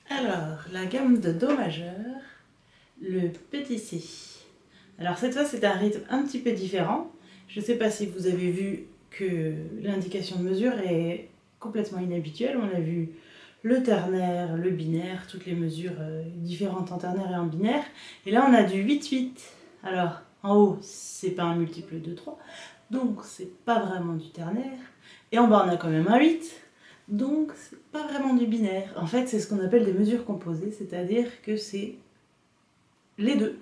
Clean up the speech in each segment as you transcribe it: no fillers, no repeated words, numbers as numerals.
Alors, la gamme de Do majeur, le petit C. Alors cette fois c'est un rythme un petit peu différent. Je ne sais pas si vous avez vu que l'indication de mesure est complètement inhabituelle. On a vu le ternaire, le binaire, toutes les mesures différentes en ternaire et en binaire. Et là on a du 8-8. Alors en haut c'est pas un multiple de 3, donc c'est pas vraiment du ternaire. Et en bas on a quand même un 8. Donc, c'est pas vraiment du binaire. En fait, c'est ce qu'on appelle des mesures composées, c'est-à-dire que c'est les deux.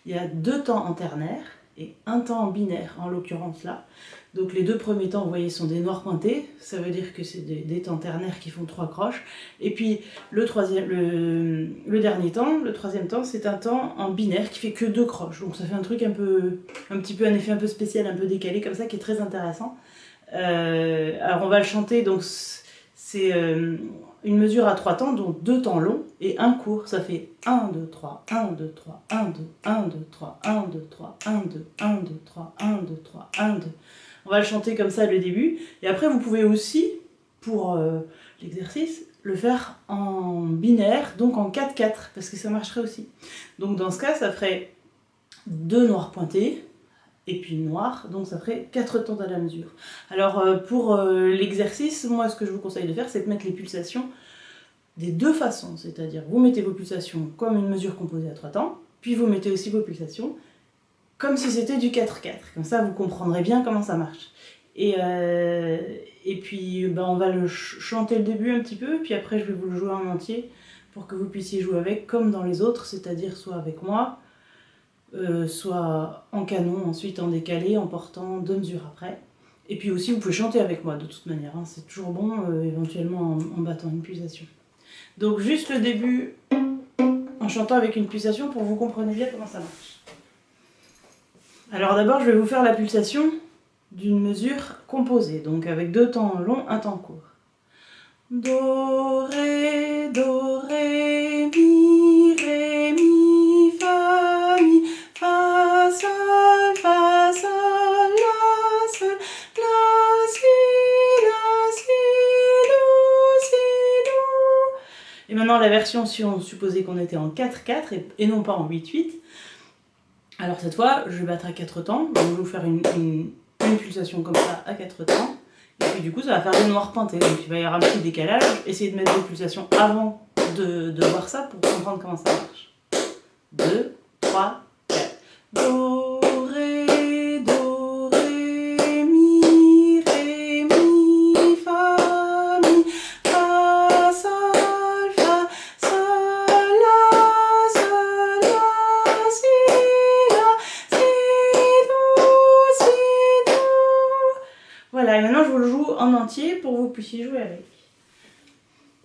Il y a deux temps en ternaire et un temps en binaire, en l'occurrence là. Donc les deux premiers temps, vous voyez, sont des noirs pointés. Ça veut dire que c'est des temps ternaires qui font 3 croches. Et puis le dernier temps, le troisième temps, c'est un temps en binaire qui fait que 2 croches. Donc ça fait un truc un petit peu un effet un peu spécial, un peu décalé comme ça, qui est très intéressant. Alors on va le chanter, donc c'est une mesure à 3 temps, donc 2 temps longs et un court. Ça fait 1, 2, 3, 1, 2, 3, 1, 2, 1, 2, 3, 1, 2, 3, 1, 2, 1, 2, 3, 1, 2, 3, 1, 2. On va le chanter comme ça le début. Et après, vous pouvez aussi, pour l'exercice, le faire en binaire, donc en 4-4, parce que ça marcherait aussi. Donc dans ce cas, ça ferait 2 noirs pointés, et puis noir, donc ça ferait 4 temps à la mesure. Alors pour l'exercice, moi ce que je vous conseille de faire, c'est de mettre les pulsations des deux façons, c'est-à-dire vous mettez vos pulsations comme une mesure composée à 3 temps, puis vous mettez aussi vos pulsations comme si c'était du 4-4, comme ça vous comprendrez bien comment ça marche. Et puis on va le chanter le début un petit peu, puis après je vais vous le jouer en entier pour que vous puissiez jouer avec comme dans les autres, c'est-à-dire soit avec moi, soit en canon, ensuite en décalé, en portant 2 mesures après. Et puis aussi, vous pouvez chanter avec moi de toute manière, hein, c'est toujours bon, éventuellement en battant une pulsation. Donc juste le début en chantant avec une pulsation pour que vous compreniez bien comment ça marche. Alors d'abord, je vais vous faire la pulsation d'une mesure composée, donc avec 2 temps longs, un temps court. Do, ré, mi, ré, mi, fa, sol, la, sol, la, si, do. Et maintenant la version si on supposait qu'on était en 4-4 et non pas en 8-8. Alors cette fois, je vais battre à 4 temps, donc je vais vous faire une pulsation comme ça à 4 temps. Et puis du coup, ça va faire des noirs pointés, donc il va y avoir un petit décalage. Essayez de mettre des pulsations avant de voir ça pour comprendre comment ça marche. 2, 3, 4. Do, ré, mi, fa, sol, la, si, do. Voilà, et maintenant je vous le joue en entier pour que vous puissiez jouer avec.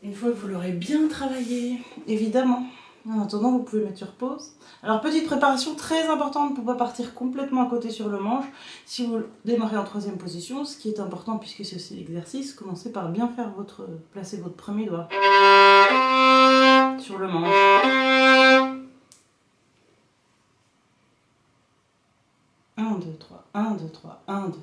Une fois que vous l'aurez bien travaillé, évidemment. En attendant, vous pouvez mettre sur pause. Alors, petite préparation très importante pour ne pas partir complètement à côté sur le manche. Si vous démarrez en 3e position, ce qui est important puisque c'est aussi l'exercice, commencez par bien faire placer votre premier doigt sur le manche. 1, 2, 3, 1, 2, 3, 1, 2.